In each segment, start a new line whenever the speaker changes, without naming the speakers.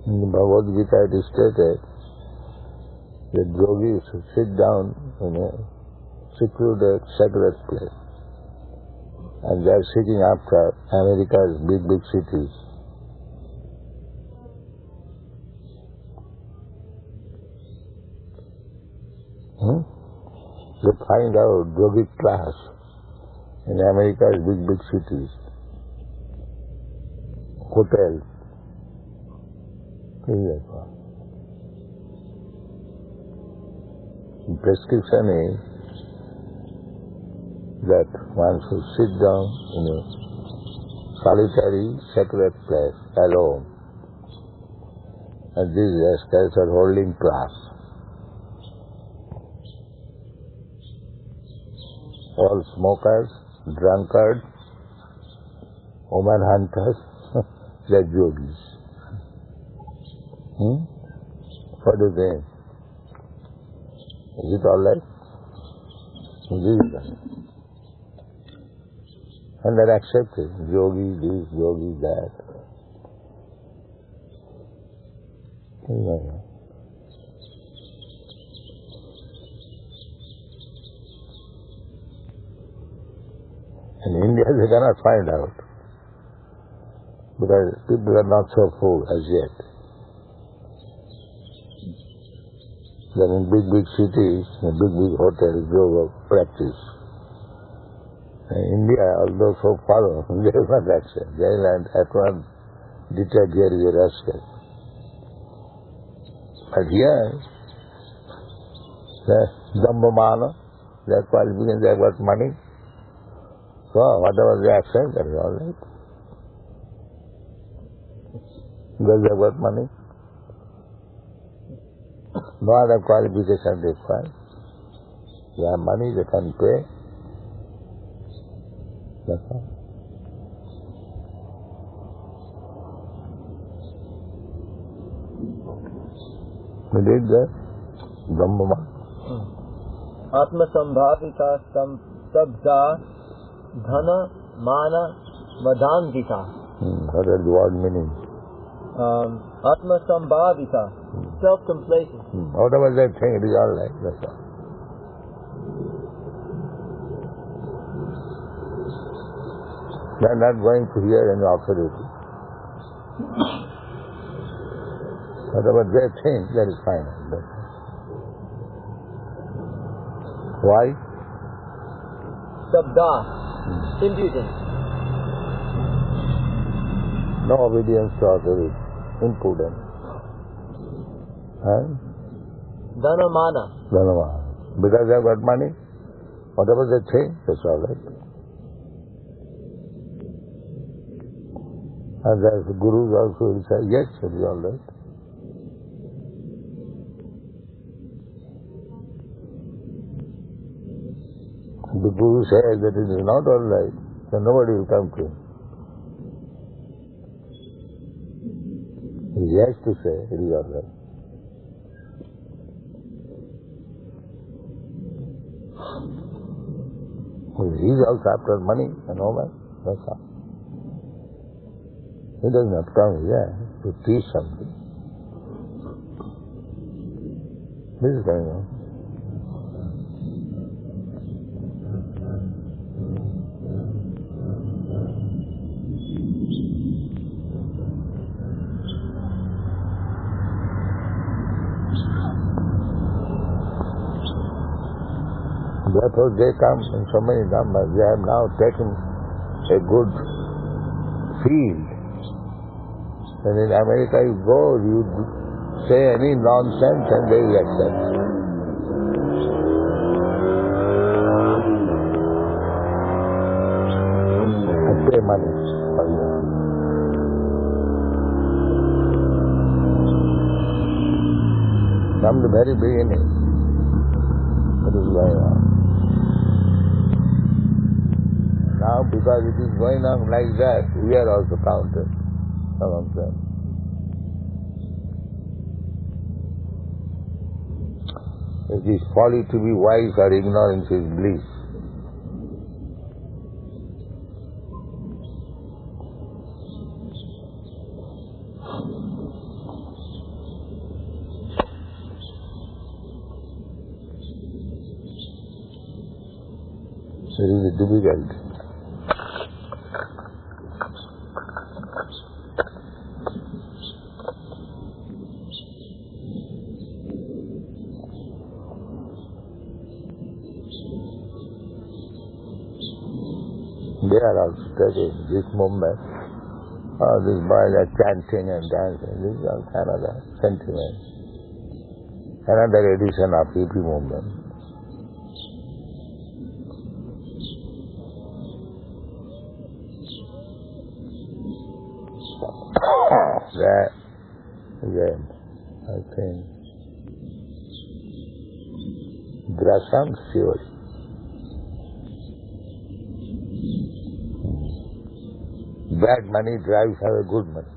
In the Bhagavad Gita it is stated that yogis should sit down in a secluded, sacred place. And they are seeking after America's big cities. They find out yogic class in America's big cities, hotels. The prescription is that one should sit down in a solitary, sacred place, alone. And this is called holding class. All smokers, drunkards, woman hunters, they are yogis. What do you think? Is it all right? And they're accepted. Yogi this, yogi that. In India they cannot find out, because people are not so full as yet. Then in big cities, in big hotels, yoga practice. In India, although so far, they have not accept. They will at once detect here is a rascal. But here, the Dambamana, their qualifications, they have got money. So whatever they accept, that is all right. Because they have got money. No other qualification required. They have money, they can pay. That's all. We did that. Brahma.
Atma sambhavita sabda dhana mana vadangita.
What is the word meaning?
Atma sambhavita, self-complacent.
Whatever they think, it is all right. That's all. They are not going to hear any authority. Whatever they think, that is fine. Why?
Sabda, impudence.
No obedience to authority. Impudence.
Dhanamana.
Dhanamana. Because they have got money, whatever they think, that's all right. And the gurus also will say, yes, it is all right. The guru says that it is not all right, then nobody will come to him. He has to say it is all right. He is also after money and all that, that's all. He does not come here to teach something. This is going on. Therefore they come in so many numbers. They have now taken a good field. And in America you go, you say any nonsense and they will accept. And pay money for you. From the very beginning, it is going on. Now, because it is going on like that, we are also counted among them. It is folly to be wise or ignorance is bliss. really difficult. They are also studying this movement. Oh, these boys are chanting and dancing. This is also another sentiment. Another edition of hippie movement. That again, I think, Grasham theory. Bad money drives away good money.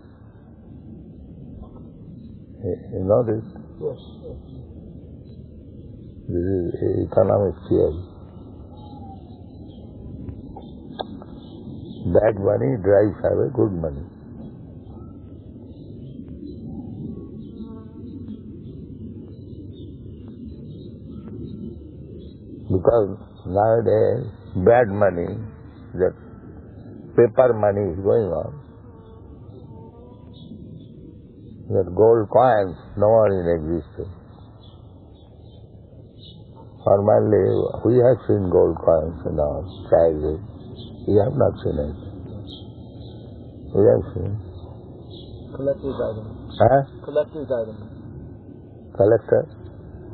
You know this?
Yes.
This is economic theory. Bad money drives away good money. Because nowadays, bad money, that paper money is going on. That gold coins, no more in existence. Formerly, we have seen gold coins in our childhood. We have not seen it. We have seen.
Collector's item.
Huh?
Collector's item.
Collector?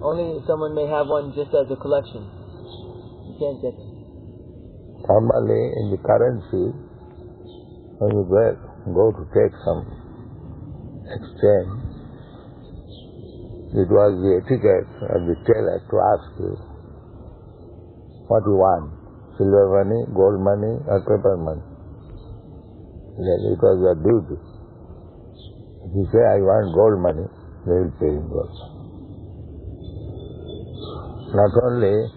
Only someone may have one just as a collection. You can't get them.
Formerly, in the currency, when you go to take some exchange, it was the etiquette of the teller to ask you what you want, silver money, gold money, or paper money. Then it was your duty. If you say, I want gold money, they will pay in gold. Not only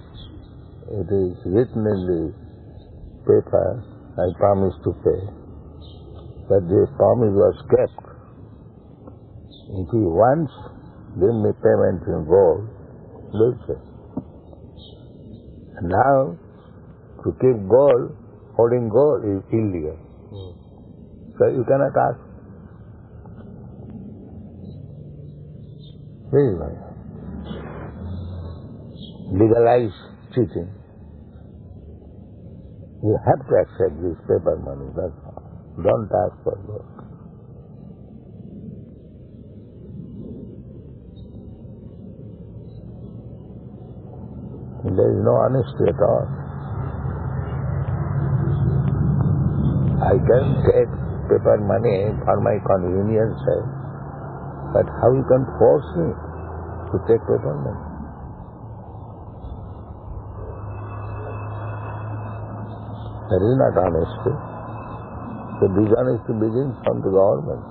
it is written in the paper, I promise to pay, but the promise was kept. If he once give me payment in gold, they'll say. And now, to keep gold, holding gold is illegal. So you cannot ask. This is why. Legalize cheating. You have to accept this paper money, that's all. Don't ask for gold. There is no honesty at all. I can take paper money for my convenience, but how you can force me to take paper money? That is not honesty. The dishonesty begins from the government.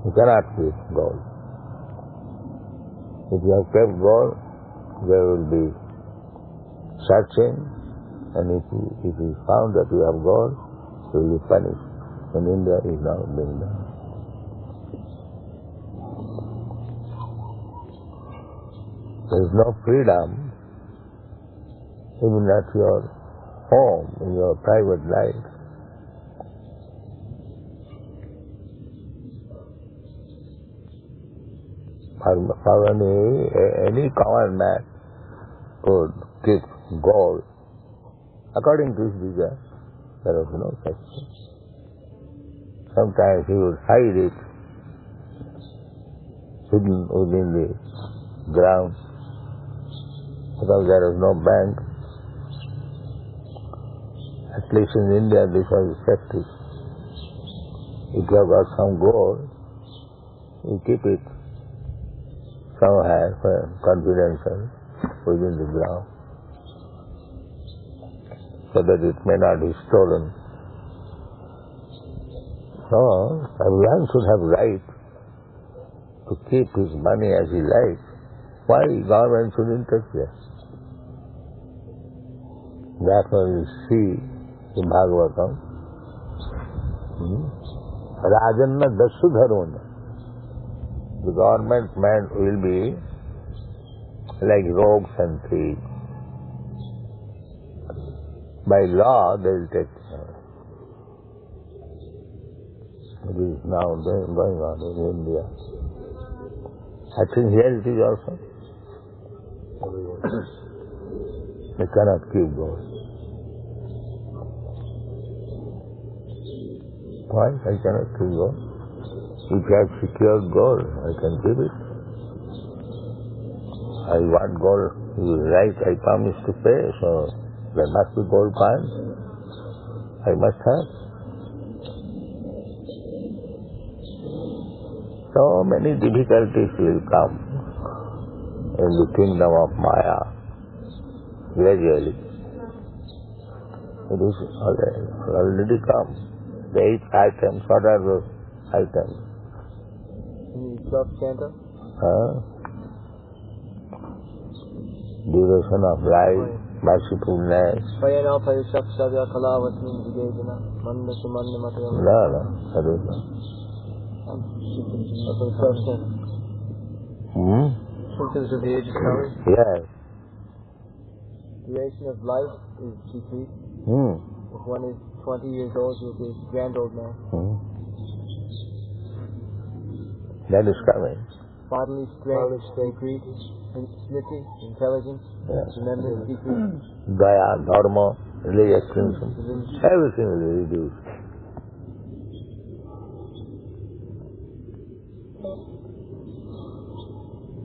You cannot keep gold. If you have kept gold, there will be searching, and if it is found that you have gold, you will be punished. In India, it is now being done. There is no freedom, even at your home, in your private life. For any common man could keep gold according to his desire. There was no such thing. Sometimes he would hide it hidden within the ground because there was no bank. At least in India this was practice. If you have got some gold, you keep it somewhere confidential within the ground, so that it may not be stolen. So, everyone should have right to keep his money as he likes. Why government should interfere? Therefore we see in Bhagavatam, Rajanna Dasu Dharona. The government man will be like rogues and thieves. by law they will take care. It is now going on in India. I think here it is also. They cannot keep gold. Why? I cannot keep gold. If I have secured gold, I can keep it. I want gold. You right, I promise to pay, so there must be gold coins. I must have. So many difficulties will come in the kingdom of Maya gradually. It is already come. The 8 items, what are those items?
In the 12th canto?
Duration of life, mercifulness.
Payana Payushak Savya Kalavasmin Vigajana Manda Sumanda Matayam.
No, that is not.
That's the 12th canto. Symptoms of the age of power?
Yes.
Duration of life is decreased. If one is 20 years old, he will be a grand old man.
That is coming.
Bodily strength decreased. Smriti, intelligence, remembrance decreased.
Daya, dharma, religious principle, everything will be reduced.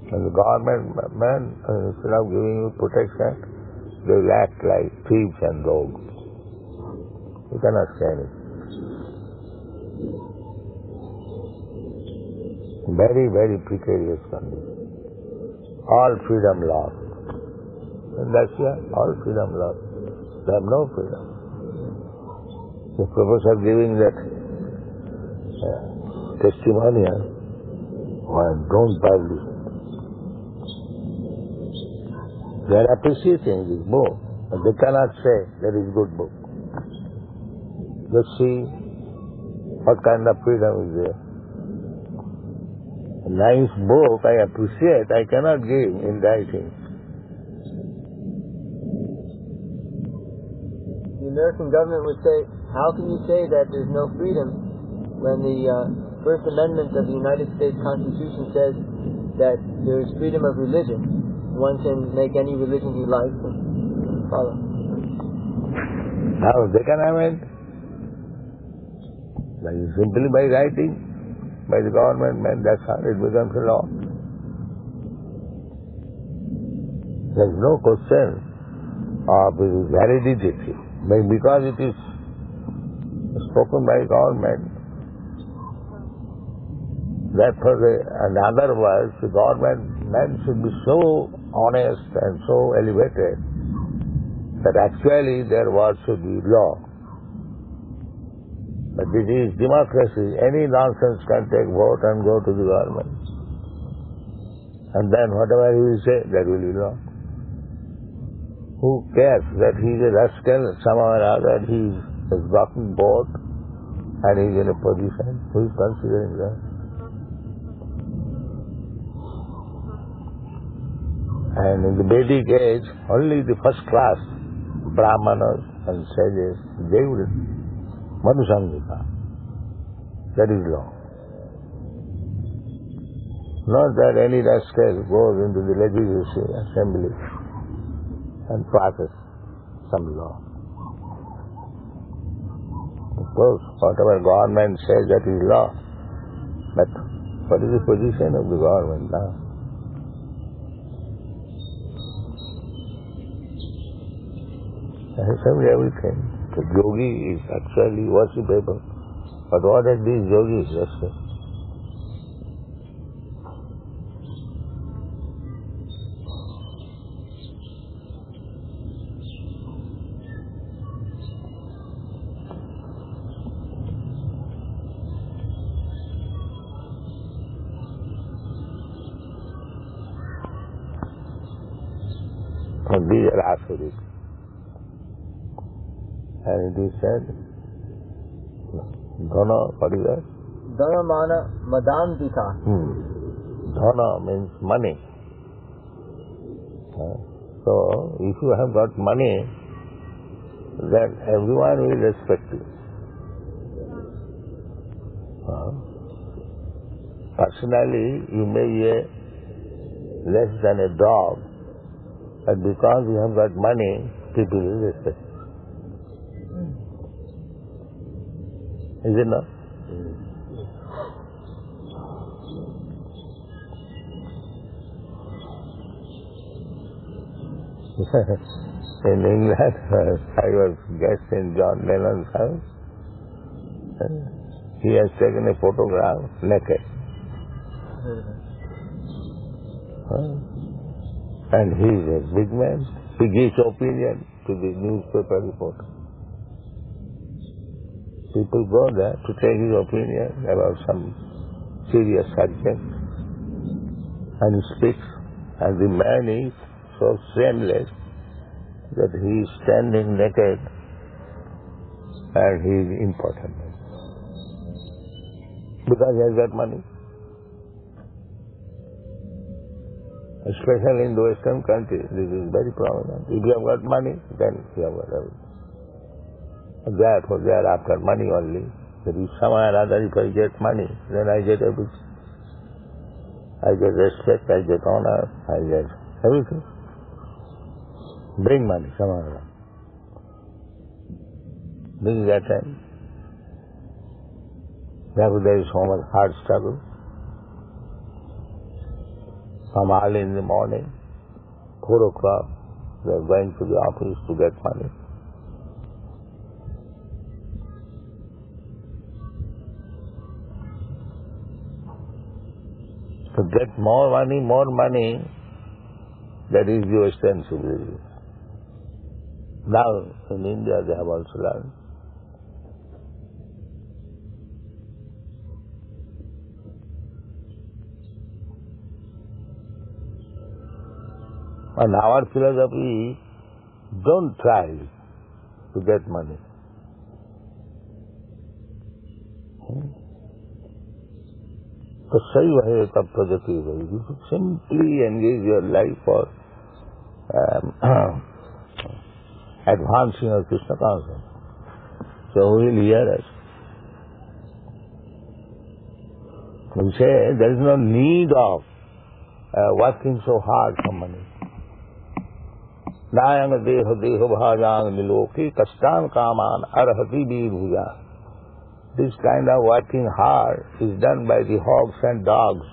And the government men, instead of giving you protection, they will act like thieves and rogues. You cannot say anything. Very, very precarious condition. All freedom lost. In Russia, all freedom lost. They have no freedom. The professor giving that testimonial, don't publish. They are appreciating this book, but they cannot say that is good book. Just see what kind of freedom is there. A nice book I appreciate, I cannot give in writing.
The American government would say, how can you say that there's no freedom when the First Amendment of the United States Constitution says that there is freedom of religion? One can make any religion he likes and follow.
Now they can amend. Simply by writing, by the government man, that's how it becomes a law. There's no question of validity. Because it is spoken by government, therefore, in other words, the government man should be so honest and so elevated that actually their word should be law. But this is democracy. Any nonsense can take vote and go to the government. And then whatever he will say, that will be law. Who cares that he is a rascal, somehow or other he has gotten bored and he is in a position? Who is considering that? And in the Vedic age, only the first class Brahmanas and sages, they will Manusangika. That is law. Not that any rascal goes into the legislative assembly and passes some law. Of course, whatever government says, that is law. But what is the position of the government now? Has everything. The yogi is actually worshipable. But what are these yogis just say? And these are asuric. And it is said, Dhana, what is that?
Dhanamana Madandika.
Dhana means money. So, if you have got money, then everyone will respect you. Personally, you may be less than a dog, but because you have got money, people will respect you. Is it not? In England, I was guest in John Lennon's house. He has taken a photograph naked. And he is a big man. He gives opinion to the newspaper reporter. People go there to take his opinion about some serious subject. And he speaks. And the man is so shameless that he is standing naked and he is important. Because he has got money. Especially in the Western countries, this is very prominent. If you have got money, then you have got everything. Therefore, they are after money only. That if somehow or other, if I get money, then I get everything. I get respect, I get honor, I get everything. Bring money, somehow or other. This is that time. Therefore, there is so much hard struggle. From early in the morning, 4 o'clock, they are going to the office to get money. To get more money, that is the Western civilization. Now, in India, they have also learned. And our philosophy, don't try to get money. So सही है तब प्रगति होगी. You should simply engage your life for advancing of Krishna consciousness. So who will hear us? We say there is no need of working so hard for money. Nayang deho deho bhajang niloki kastan kaman arhati bhuja. This kind of working hard is done by the hogs and dogs.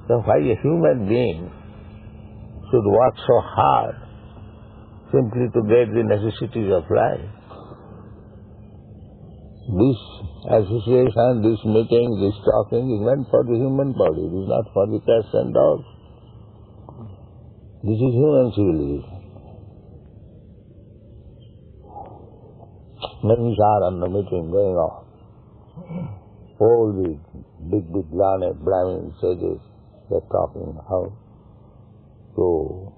So why a human being should work so hard simply to get the necessities of life? This association, this meeting, this talking is meant for the human body. It is not for the cats and dogs. This is human civilization. Many are on the meeting going on. All the big learned Brahmin sages, they are talking how to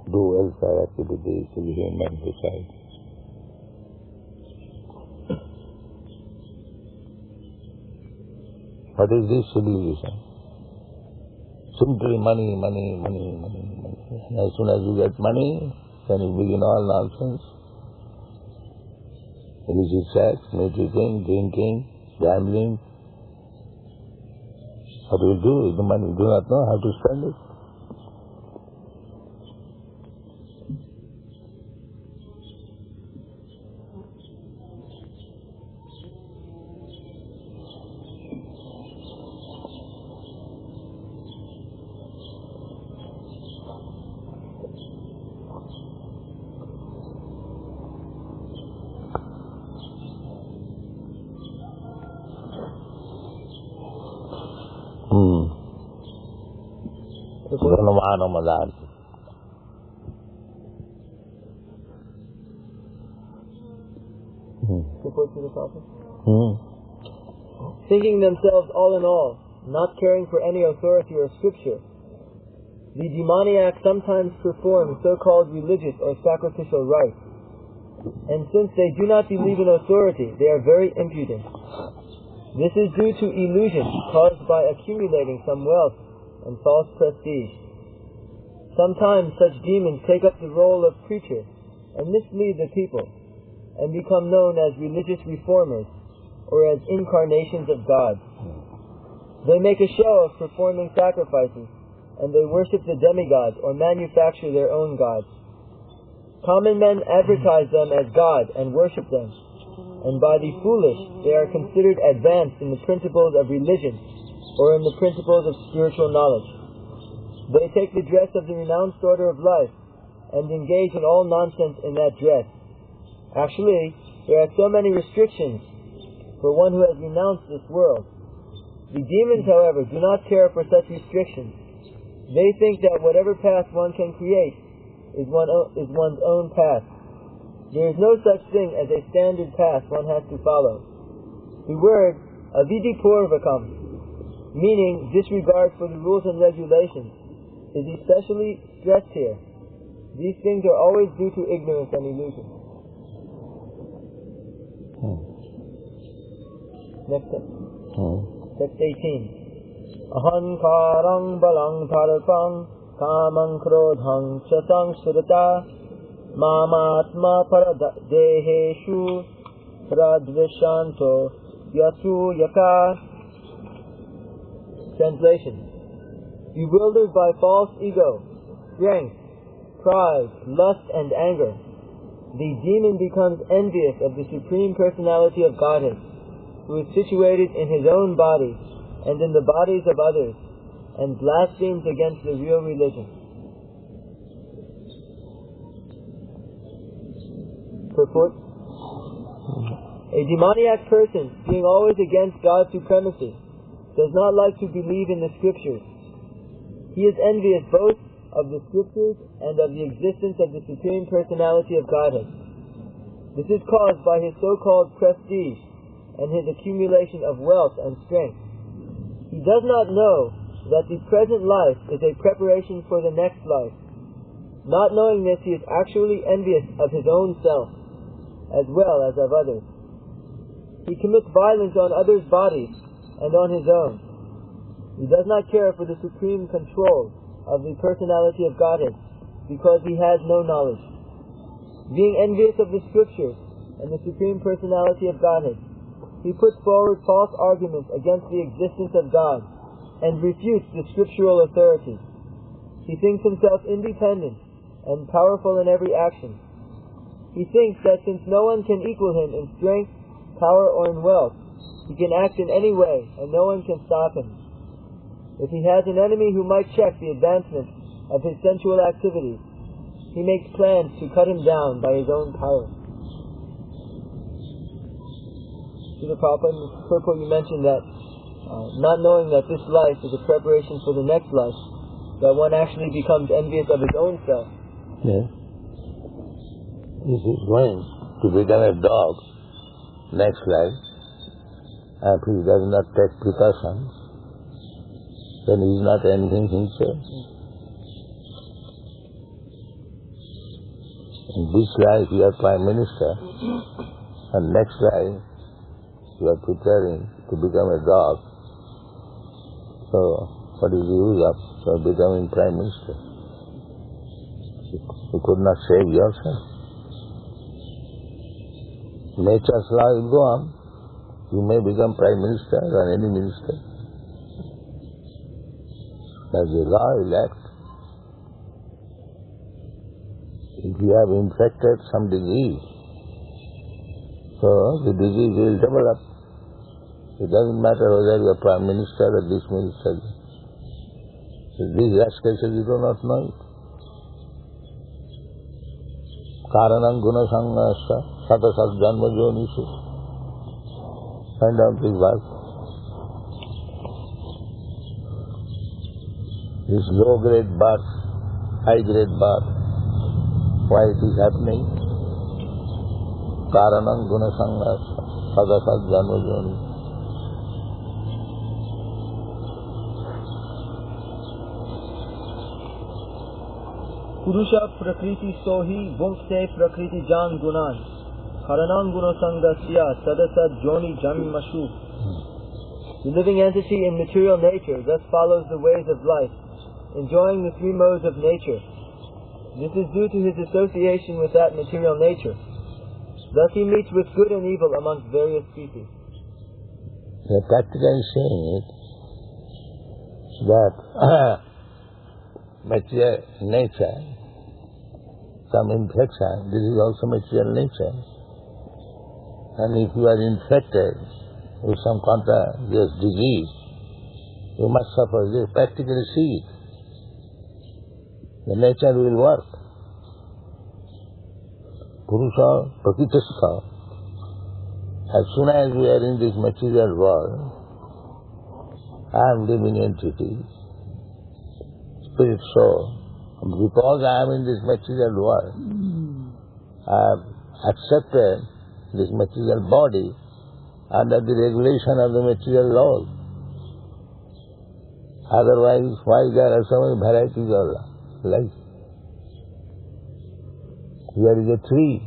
do welfare activities to the human society. What is this civilization? Simply money. And as soon as you get money, then you begin all nonsense. Illicit sex, meat eating, drinking, gambling. What do you do with the money? You do not know how to spend it.
Thinking themselves all in all, not caring for any authority or scripture, the demoniac sometimes perform so-called religious or sacrificial rites. And since they do not believe in authority, they are very impudent. This is due to illusion caused by accumulating some wealth and false prestige. Sometimes such demons take up the role of preacher and mislead the people, and become known as religious reformers or as incarnations of God. They make a show of performing sacrifices, and they worship the demigods or manufacture their own gods. Common men advertise them as God and worship them, and by the foolish they are considered advanced in the principles of religion or in the principles of spiritual knowledge. They take the dress of the renounced order of life and engage in all nonsense in that dress. Actually, there are so many restrictions for one who has renounced this world. The demons, however, do not care for such restrictions. They think that whatever path one can create is one's own path. There is no such thing as a standard path one has to follow. The word avidipurvakam, meaning disregard for the rules and regulations, is especially stressed here. These things are always due to ignorance and illusion. Next step. Text 18. Ahankarang balang talpang kamang krodhang chasang surata mamatma paradeheshu pradvishanto yasu yaka. Translation. Bewildered by false ego, strength, pride, lust, and anger, the demon becomes envious of the Supreme Personality of Godhead, who is situated in his own body and in the bodies of others, and blasphemes against the real religion. Purport. A demoniac person, being always against God's supremacy, does not like to believe in the scriptures. He is envious both of the scriptures and of the existence of the Supreme Personality of Godhead. This is caused by his so-called prestige and his accumulation of wealth and strength. He does not know that the present life is a preparation for the next life. Not knowing this, he is actually envious of his own self, as well as of others. He commits violence on others' bodies and on his own. He does not care for the supreme control of the personality of Godhead, because he has no knowledge. Being envious of the scriptures and the Supreme Personality of Godhead, he puts forward false arguments against the existence of God and refutes the scriptural authority. He thinks himself independent and powerful in every action. He thinks that since no one can equal him in strength, power, or in wealth, he can act in any way and no one can stop him. If he has an enemy who might check the advancement of his sensual activities, he makes plans to cut him down by his own power. Srila Prabhupada, in the purport you mentioned that not knowing that this life is a preparation for the next life, that one actually becomes envious of his own self.
Yes. If he's going to become a dog next life, and if he does not take precautions, then he is not anything himself. In this life you are Prime Minister, and next life you are preparing to become a dog. So, what is the use of becoming Prime Minister? You could not save yourself. Nature's law will go on. You may become Prime Minister or any minister. As the law will act. If you have infected some disease, so the disease will develop. It doesn't matter whether you are Prime Minister or this minister. In these cases you do not know it. Karanam guna sanghasya satasat janma jonisu. Find out this verse. This low-grade birth, high-grade birth, why it is happening? Karanam guna sanghasya satasat janma jonisu.
Purusha prakriti sohi bhunkte prakriti jan gunan karanam guna sangasya sadasat joni janmashu. The living entity in material nature thus follows the ways of life, enjoying the three modes of nature. This is due to his association with that material nature. Thus he meets with good and evil amongst various species.
We are practically saying it that material nature, some infection, this is also material nature. And if you are infected with some contagious disease, you must suffer. You practically see it. The nature will work. Purusha prakitasya. As soon as we are in this material world, I am living entity, spirit soul. Because I am in this material world, I have accepted this material body under the regulation of the material laws. Otherwise, why there are so many varieties of life? Here is a tree.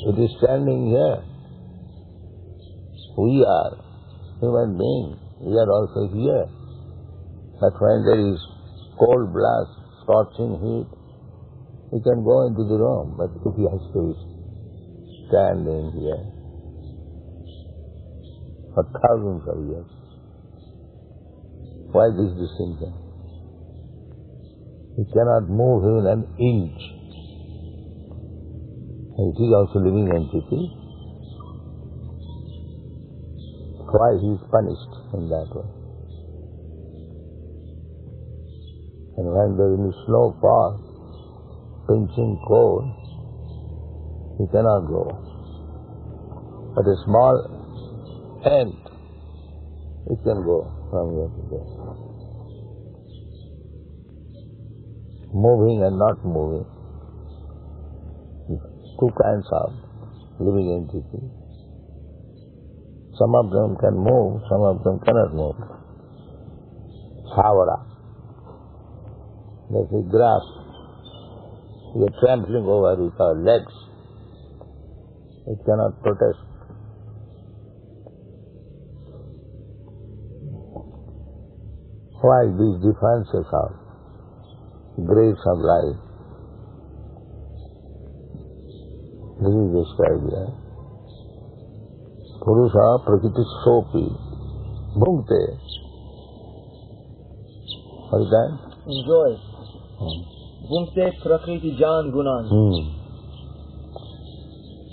It is standing here. We are human beings. We are also here. But when there is cold blast, scorching heat, we can go into the room, but if he has to be standing here for thousands of years, why this distinction? He cannot move even an inch. It is also living entity. Why he is punished in that way? And when there is snow fall, pinching cold, he cannot go. But a small ant, it can go from here to there. Moving and not moving. Two kinds of living entities. Some of them can move, some of them cannot move. Savara. There's a grass. We are trampling over with our legs. It cannot protest. Why these differences of grace of life? This is described here. Purusha prakitasya bhukte. What is that?
Enjoy. Bhukte prakriti jan gunan.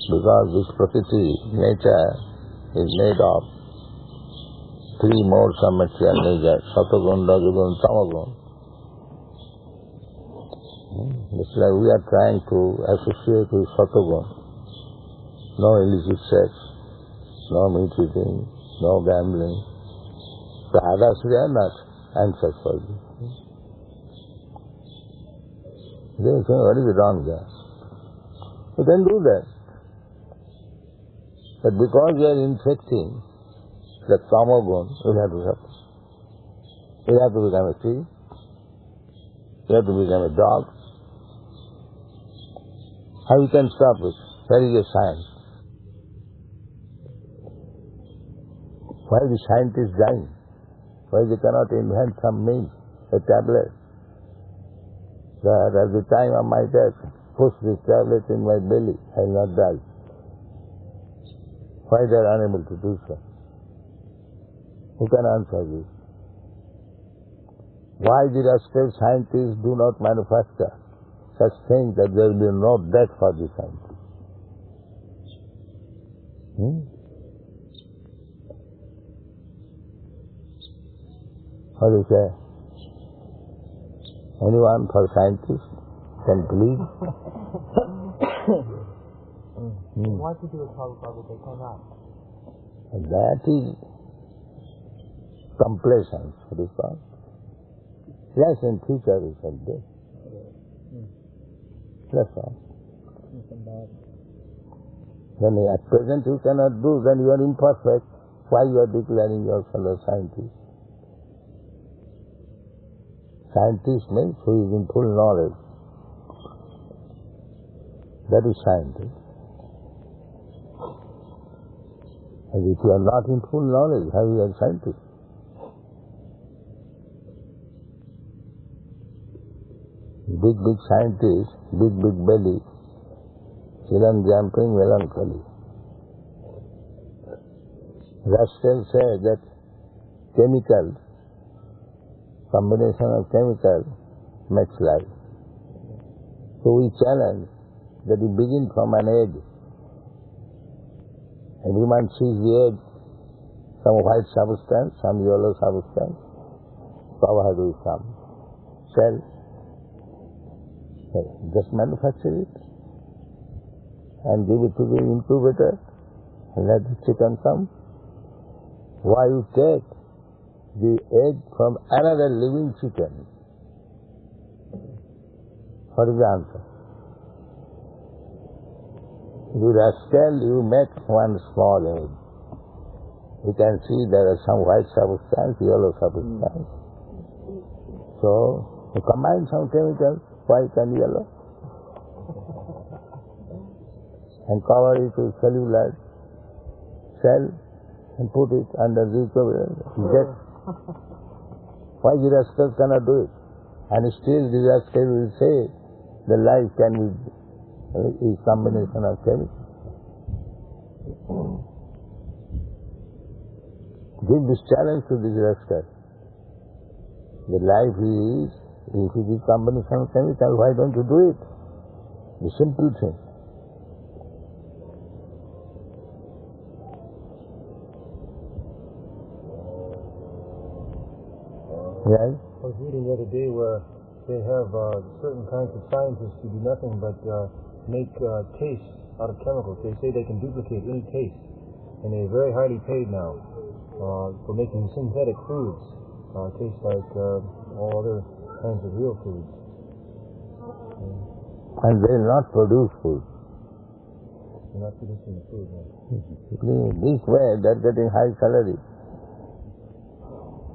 Because this prakriti, nature, is made of three modes of material nature, satagun, rajagun, tamagun. It's like we are trying to associate with satagun. No illicit sex, no meat eating, no gambling. The others, they are not answers for you. They say, what is wrong there? You can do that. But because you are infecting the tamagun, you have to suffer. You have to become a tree. You have to become a dog. How you can stop it? Where is your science? Why the scientists dying? Why they cannot invent some means, a tablet, that at the time of my death, push this tablet in my belly, I will not die. Why they are unable to do so? Who can answer this? Why the rascal scientists do not manufacture such things that there will be no death for the scientists? What do you say? Anyone for scientists can please?
They want to do it, Prabhupada, but they cannot.
That is complacence, what is called. Yes, in future we shall do. That's all. When at present you cannot do, then you are imperfect. Why you are declaring yourself a scientist? Scientist means who is in full knowledge. That is scientist. And if you are not in full knowledge, how you are scientist? big scientists, big belly, children jumping melancholy. Rascal says that chemical, combination of chemical makes life. So we challenge that we begin from an egg. Every man sees the egg, some white substance, some yellow substance. Prabhupada will come, sell, just manufacture it and give it to the incubator and let the chicken come. Why you take the egg from another living chicken? What is the answer? You rascal, you make one small egg. You can see there is some white substance, yellow substance. So, you combine some chemicals, white and yellow, and cover it with cellular cell and put it under the incubator. Why the rascal cannot do it? And still the rascal will say the life can be a combination of chemicals. Give this challenge to this rascal. The life is, if it is combination of chemicals, why don't you do it? The simple thing. Yes?
I was reading the other day where they have certain kinds of scientists who do nothing but make taste out of chemicals. They say they can duplicate any taste, and they're very highly paid now for making synthetic foods taste like all other kinds of real foods.
And they will not produce food.
They're not producing the food.
This way they are getting high salary.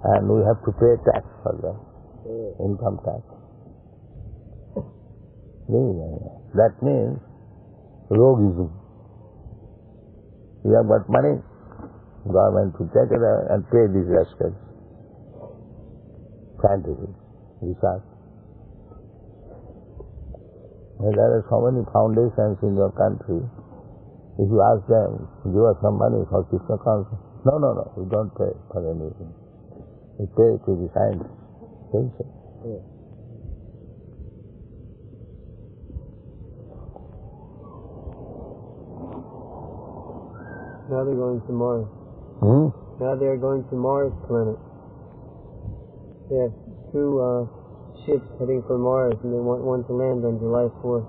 And we have to pay tax for them, income tax. That means rogism. You have got money, government to take it and pay these rascals. Scientific research. And there are so many foundations in your country. If you ask them, give us some money for Krishna Consciousness. No, we don't pay for anything. We pay to the scientists.
Now they're going to Mars. Now they're going to Mars planet. They have two ships heading for Mars, and they want one to land on July 4th.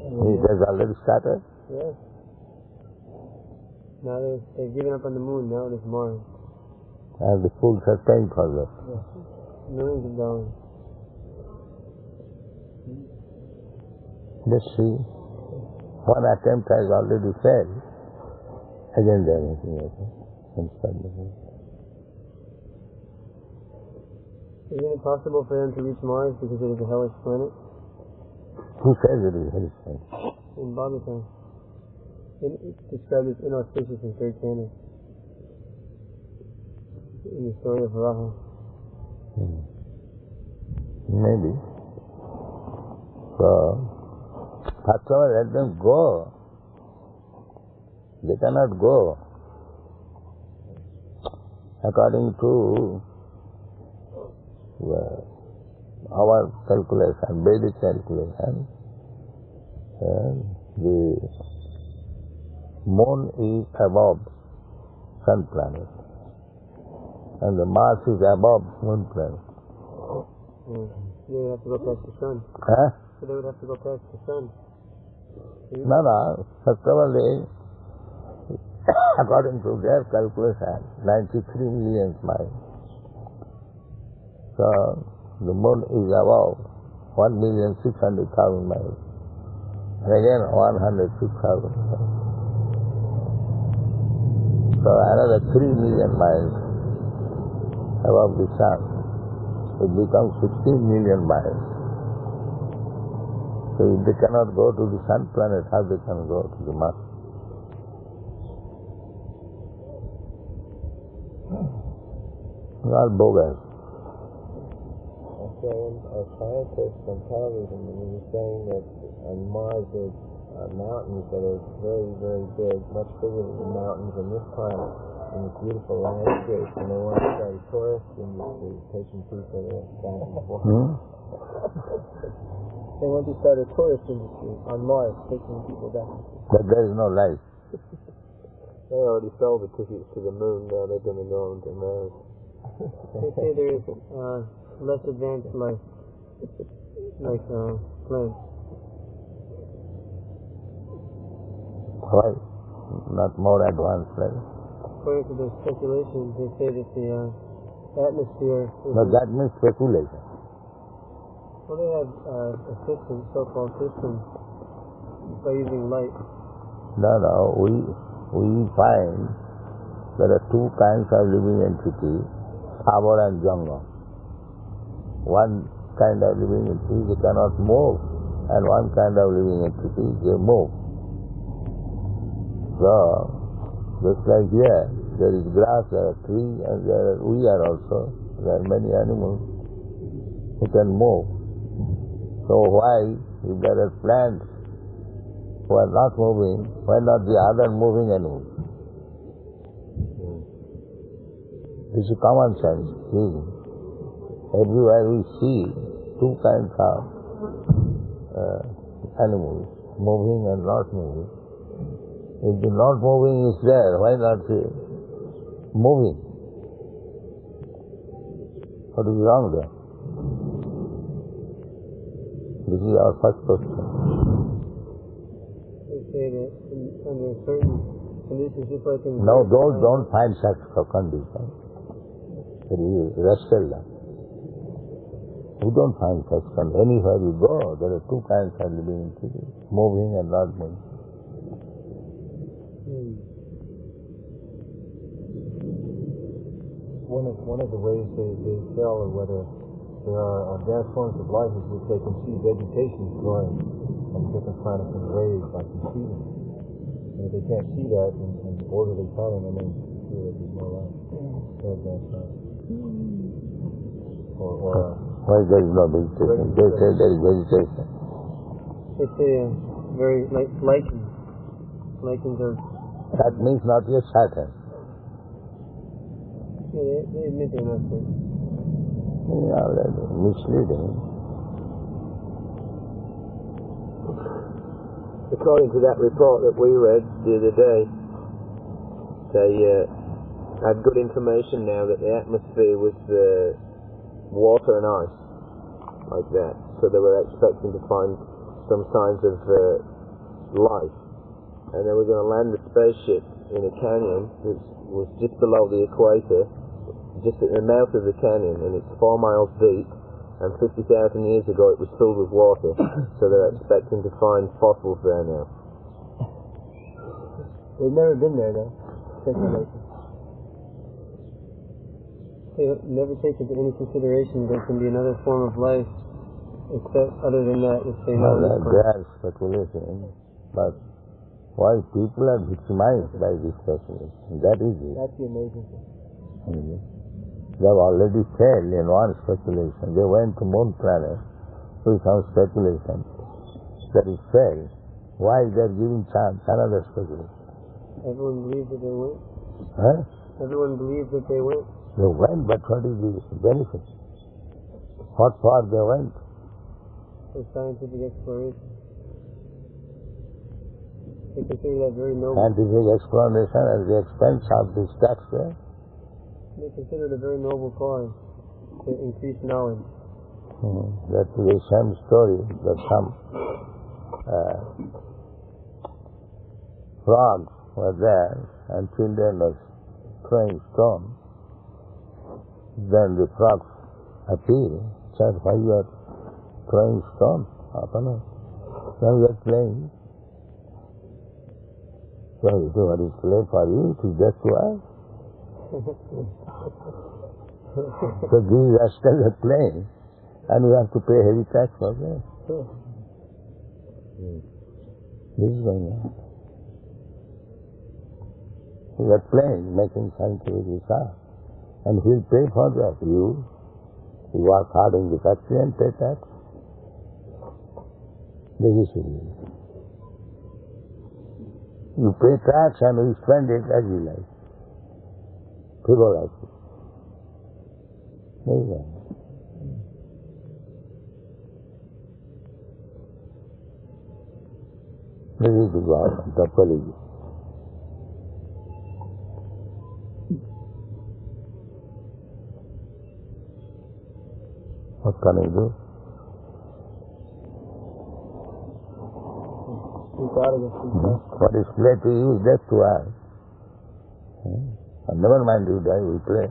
It has already started?
Yes. Now they've given up on the moon, now it is Mars.
And the fools are paying for that.
Yes. Millions of dollars.
Let's see. One attempt has already failed. Again they are making it.
Isn't it possible for them to reach Mars because it is a hellish planet?
Who says it is hellish planet?
In Bhagavatam. It's described as inauspicious in 3rd canto. In the story of Varaha.
Maybe. So, first of all, let them go. They cannot go. According to our calculation, Vedic calculation, the moon is above sun planet, and the Mars is above moon planet.
They would have to go past the sun.
Huh?
So they would have to go past the sun.
No. First of all, according to their calculation, 93 million miles. So the moon is above 1,600,000 miles. And again 106,000 miles. So another 3 million miles above the sun. It becomes 16 million miles. So if they cannot go to the sun planet, how they can go to the Mars? all bogus.
So a scientist on television was saying that on Mars there's mountains that are very, very big, much bigger than the mountains on this planet, in this beautiful landscape, and they want to start a tourist industry, taking people there back and forth.
They want to start a tourist industry on Mars, taking people back.
But there is no life.
They already sold the tickets to the moon, now they're going to go into Mars.
They say there is less advanced life, like plants.
Why? Not more advanced life.
According to the speculations, they say that the atmosphere is...
But that means speculation.
Well, they have a system, so-called system, by using light.
No, we find there are two kinds of living entities, Power and Janga. One kind of living entity, they cannot move, and one kind of living entity, they move. So, just like here, there is grass, there are trees, and we are also. There are many animals who can move. So why, if there are plants who are not moving, why not the other moving animals? This is common sense. Everywhere we see two kinds of animals, moving and not moving. If the not moving is there, why not the moving? What is wrong there? This is our first question.
They say that under certain conditions, just like in...
No, don't find such conditions. Wrestle them. You don't find such conditions. Anywhere you go, there are two kinds of living entities, moving and not moving.
One of the ways they tell whether there are advanced forms of life is that they can see vegetation growing on different planets in waves, like you see them. And if they can't see that in orderly pattern, then they feel that there's no life. No advanced life.
Why there is no vegetation? They say there is vegetation.
They say very like lichens. Lichens are...
That means not yet Saturn.
Yeah, they admit they're not certain.
Yeah, that's misleading.
According to that report that we read the other day, they had good information now that the atmosphere was water and ice, like that. So they were expecting to find some signs of life. And they were going to land the spaceship in a canyon that was just below the equator, just at the mouth of the canyon, and it's 4 miles deep, and 50,000 years ago it was filled with water. So they're expecting to find fossils there now.
They've never been there, though. Speculation. They never take into any consideration there can be another form of life, except other than that, which they know.
They are speculating, but why people are victimized by this speculation? That is it.
That's the amazing thing.
They have already failed in one speculation. They went to moon planet with some speculation that is failed. Why they are giving chance another speculation?
Everyone believes that they went.
Huh?
Everyone believes that they went.
They went, but what is the benefit? What for they went?
For scientific exploration. They consider that very noble.
Scientific exploration at the expense of this taxpayer.
They consider it a very noble cause to increase knowledge.
That is the same story that some frogs were there and children were throwing stones. Then the frogs appeared, said, why you are throwing stones? Now you are playing. So what is play for you? It is just to us. So these rascals are playing, and we have to pay heavy tax for that. This is going on. We are playing, making scientific research. And he'll pay for that. You work hard in the factory and pay tax. This is it. You pay tax and you spend it as you like. People like it. There you go. This is the God, the Paliji. What can I do? What is play to you is just to ask. And never mind you die, we pray.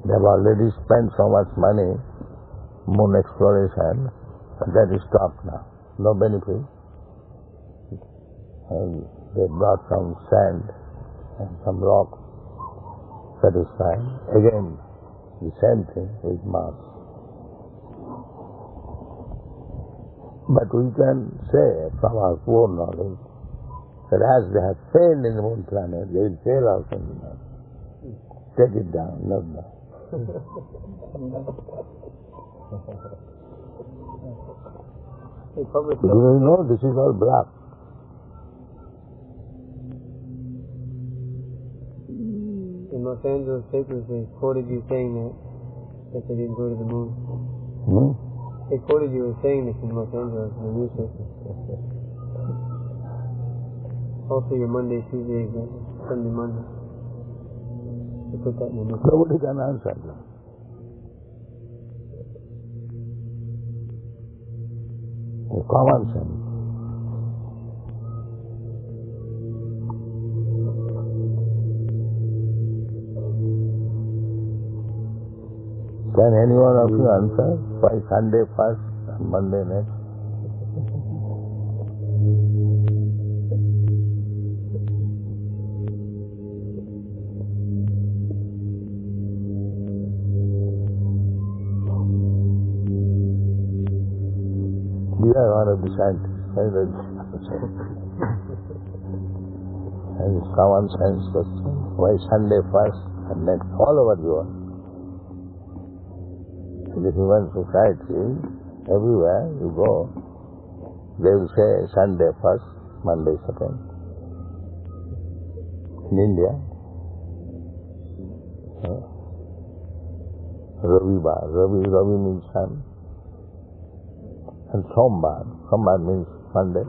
They have already spent so much money, moon exploration, and that is stopped now. No benefit. And they brought some sand and some rock. Satisfied. Again, the same thing with Mars. But we can say from our poor knowledge that as they have failed in the moon planet, they will fail also in the Mars. Take it down, not now.
You
know this is all bluff.
In Los Angeles papers, they quoted you saying that they didn't go to the moon. They quoted you as saying this in Los Angeles in the newspaper. Also your Monday, Tuesday, Sunday, Monday. They put that in the newspaper.
Nobody can answer that. Common sense. Can any one of you answer why Sunday first and Monday next? You are one of the scientists. And it's common sense question. Why Sunday first and next all over the world? In the human society, everywhere you go, they will say Sunday first, Monday second. In India, Ravi means sun. And Sombar means Monday.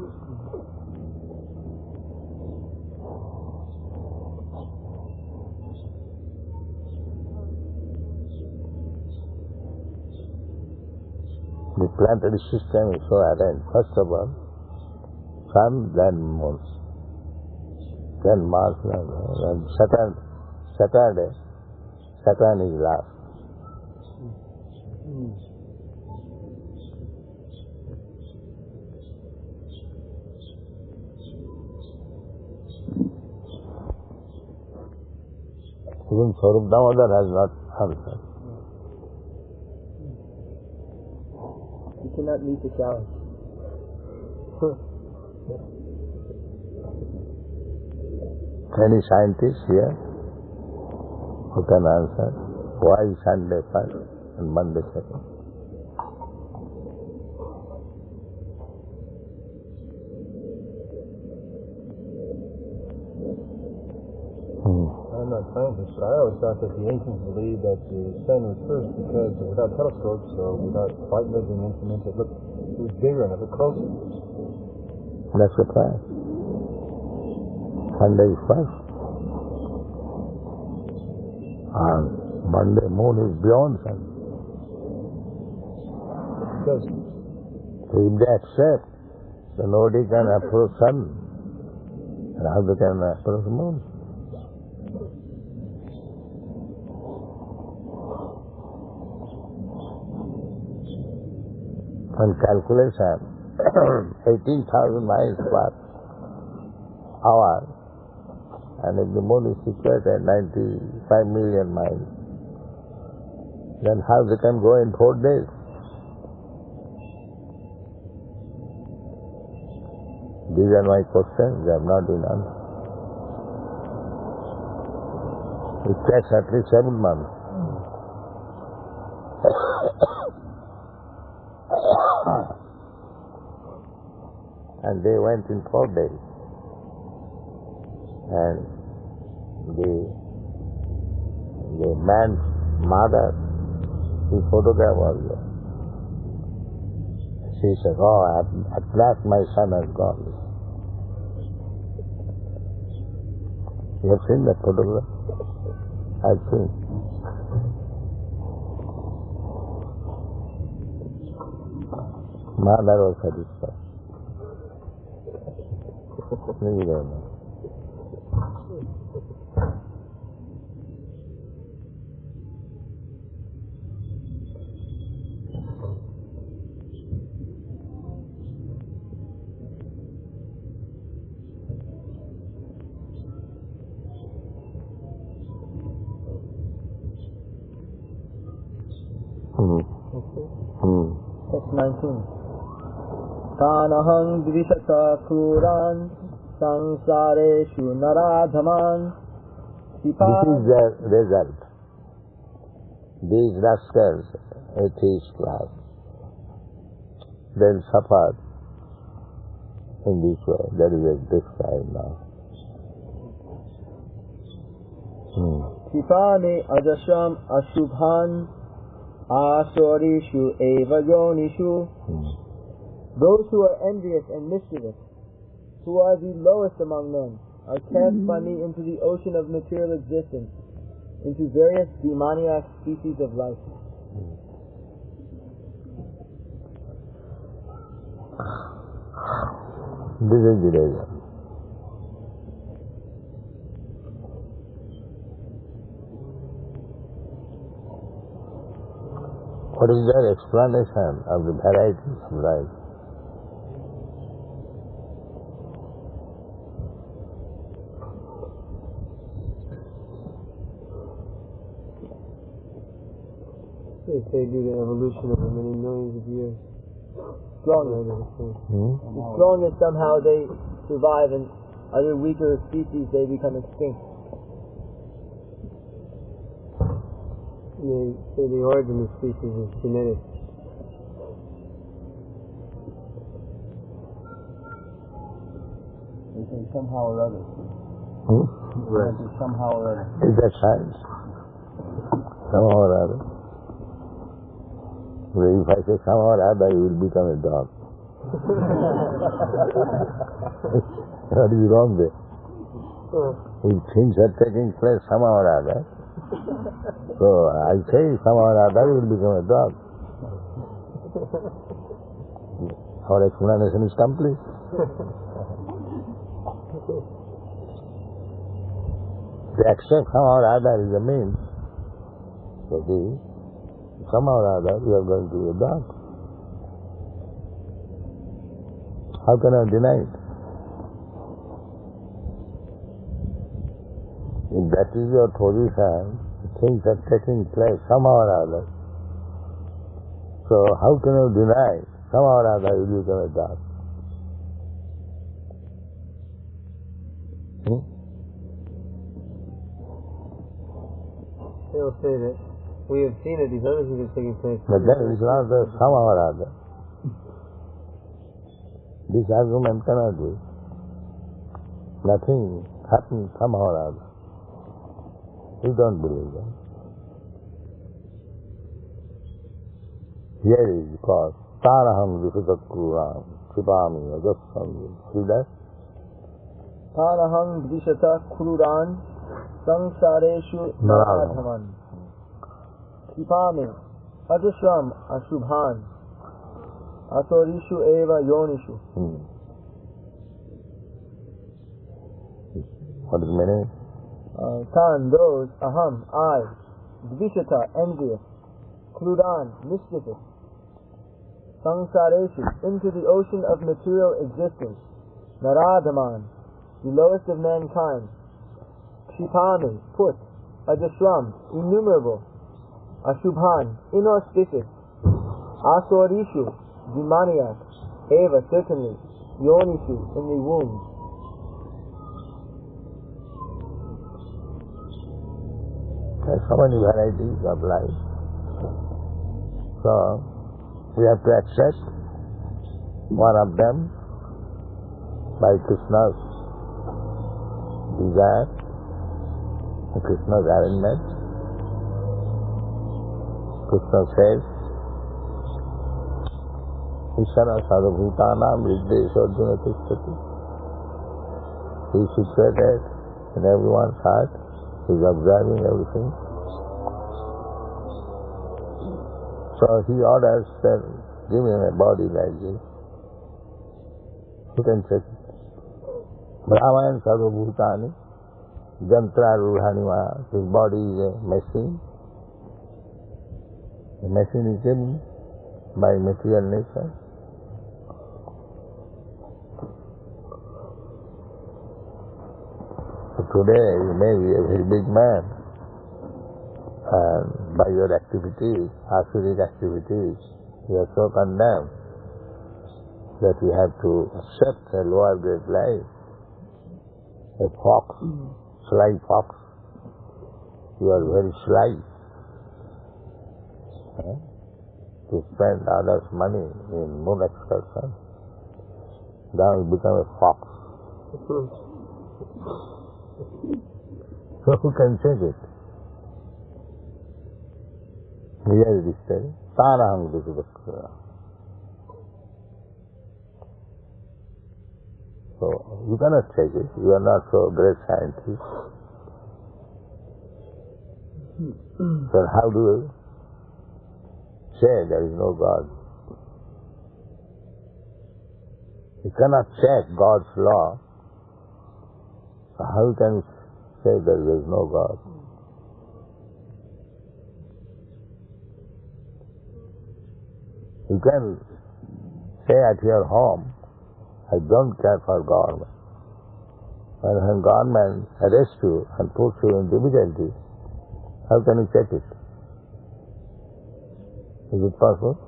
The planetary system is so arranged. First of all, Sun, then Moon, then Mars, then Saturn is last. Even Swarup Damodar has not answered.
You cannot meet the challenge.
Any scientist here who can answer why Sunday first and Monday second?
I'm not a scientist, but I always thought that the ancients believed that the sun was first because without telescopes or without light measuring instruments, it was bigger and it looked closer.
That's the fact. Sunday is first. And Monday moon is beyond sun. So if they accept, then nobody can approach sun. And how they can approach moon? And calculation, 18,000 miles per hour, and if the moon is situated at 95 million miles, then how they can go in 4 days? These are my questions, they have not been answered. It takes at least 7 months. And they went in 4 days. And the man's mother, his photograph was there. She said, "Oh, at last my son has gone." You have seen that photograph? I've seen. Mother was satisfied. Maybe they know.
Text 19. Tanahang dvishata kuran samsareshu naradhaman.
This is the result. These rascals, atheist class, they'll suffer in this way. That is described now.
Kipane ajasham ashubhan asorishu eva yonishu. Those who are envious and mischievous, who are the lowest among men, are cast by me into the ocean of material existence, into various demoniac species of life.
This is the reason. What is their explanation of the varieties of life?
They say due to evolution over many millions of years.
As long as somehow they survive and other weaker species, they become extinct.
They say the origin of species is genetic.
They say somehow or other.
Right.
Somehow or other.
Is that science? Somehow or other. Well, if I say somehow or other, you will become a dog. What is wrong there? If things are taking place somehow or other, so I say somehow or other, you will become a dog. Our explanation is complete. They accept somehow or other is a means. So somehow or other you are going to be a dog. How can I deny it? If that is your position, things are taking place somehow or other. So how can you deny somehow or other you will become a dog?
They'll say that we have seen it, these other things are taking place.
But that is not the somehow or other. This argument cannot be. Nothing happens somehow or other. You don't believe that. Here is called Tanaham Vishatakuram Sipami Ajasam. See that?
Tanaham dvishata kururan samsareshu naradhaman. Kipame ajashram ashubhan asorishu eva yonishu.
What is the meaning?
Tan, those, aham, I, dvishata, envious, kludan, mischievous, samsareshu, into the ocean of material existence, naradhaman, the lowest of mankind, kshipami, put, ajashram, innumerable, ashubhan, inauspicious, asorishu, demoniac, eva, certainly, yonishu, in the womb.
There are so many varieties of life. So, we have to accept one of them by Krishna's desire, Krishna's arrangement. Krishna says, Ishana sarvabhutanam hridayesvarjuna tishtati. He is situated in everyone's heart. He is observing everything. So he orders that give him a body like this. You can check it. Brahman sarvabhutani jantra ruhanima. His body is a machine. The machine is given by material nature. So today you may be a very big man, and by your activities, asuric activities, you are so condemned that you have to accept a lower grade life, a fox, sly fox. You are very sly to spend others' money in moon excursion. Now you become a fox. So who can take it? Here it is said, Saraham Dukudakura. So you cannot take it. You are not so great scientist. So how do you say there is no God? You cannot check God's law. So how can you say that there is no God? You can say at your home, I don't care for government. And when government arrests you and puts you in difficulty, how can you check it? Is it possible?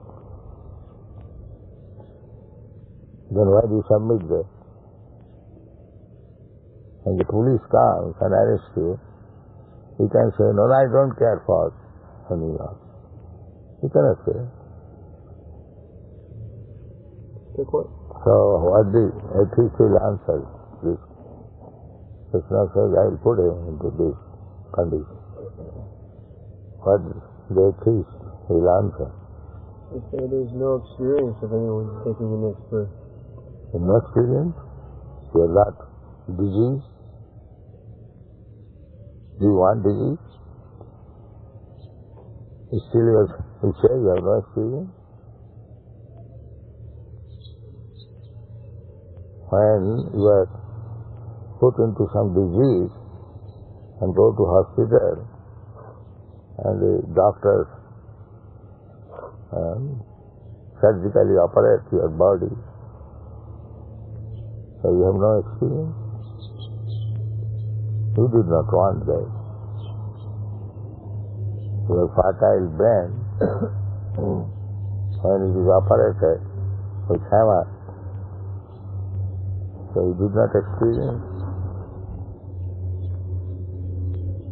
Then why do you submit there? When the police comes and arrests you, you can say, no, I don't care for New York. You cannot say. So what the atheist will answer this? Krishna says, I will put him into this condition. What the atheist will answer?
They say there is no experience of anyone taking the next birth.
No experience? You are not diseased? Do you want disease? Still you say you have no experience? When you are put into some disease and go to hospital and the doctors surgically operate your body, so you have no experience. You did not want that. Your fertile brain, when it is operated with hammer, so you did not experience.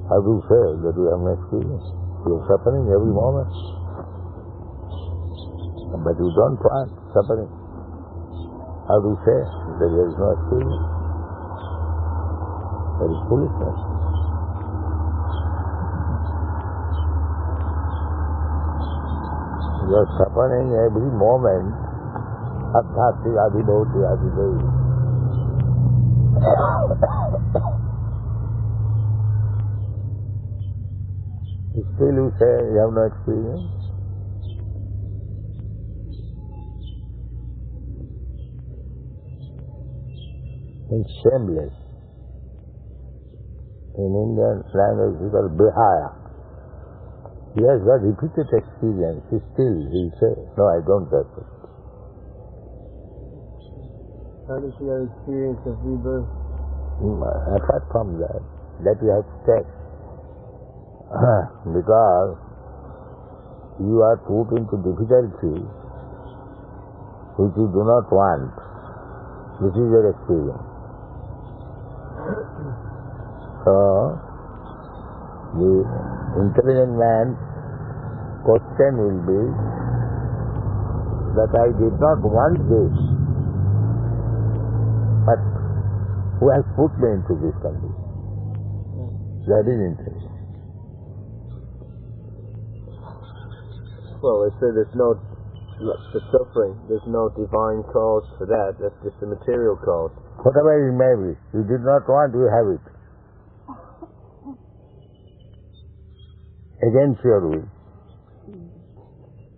How do you say that you have no experience? You are suffering every moment. But you don't want suffering. How do you say that there is no experience? That is foolishness. You are suffering every moment. Athati adibhoti adibhoti. Still you say you have no experience? It's shameless. In Indian language we call behaya. He has got repeated experience. Still he will say, no, I don't have it.
How does he have experience of rebirth?
Apart from that you have to take. Because you are put into difficulties which you do not want. This is your experience. So, the intelligent man's question will be that I did not want this, but who has put me into this condition? That is intelligent.
Well, they say there's no the suffering, there's no divine cause for that, that's just a material cause.
Whatever it may be, you did not want, you have it. Against your will.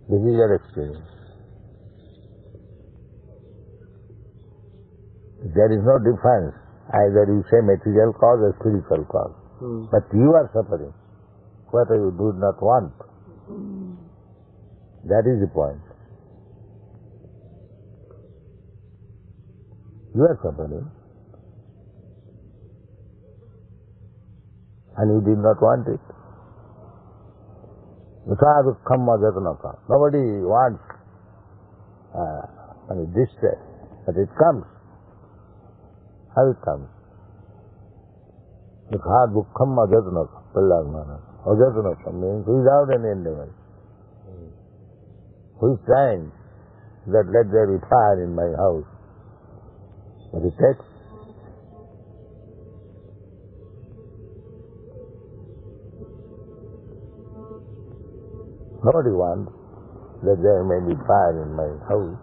This is your experience. There is no difference. Either you say material cause or spiritual cause. But you are suffering. Whatever you do not want. That is the point. You are suffering. And you did not want it. Nobody wants distress, but it comes. How it comes? Ajatnaka means without any endeavor. Who is trying that let there be fire in my house? But it takes. Nobody wants that there may be fire in my house.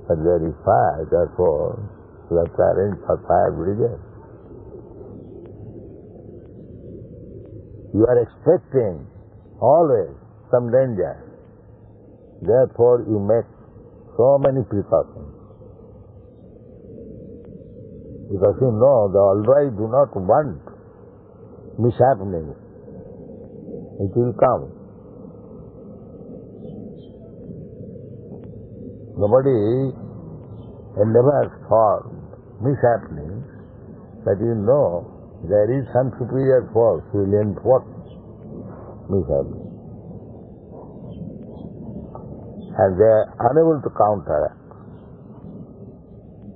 But there is fire, therefore you have to arrange for fire brigade. You are expecting always some danger. Therefore you make so many precautions. Because you know the Almighty do not want mishappenings. It will come. Nobody endeavors for mishappenings, but you know there is some superior force who will enforce mishappenings. And they are unable to counteract.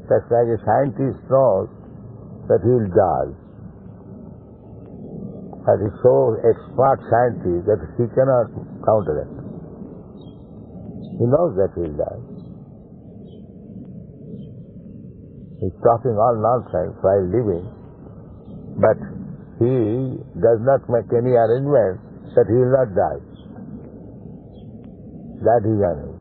Just like a scientist knows that he will die. But he is so expert scientist that he cannot counteract. He knows that he will die. He is talking all nonsense while living, but he does not make any arrangements that he will not die. That is unable.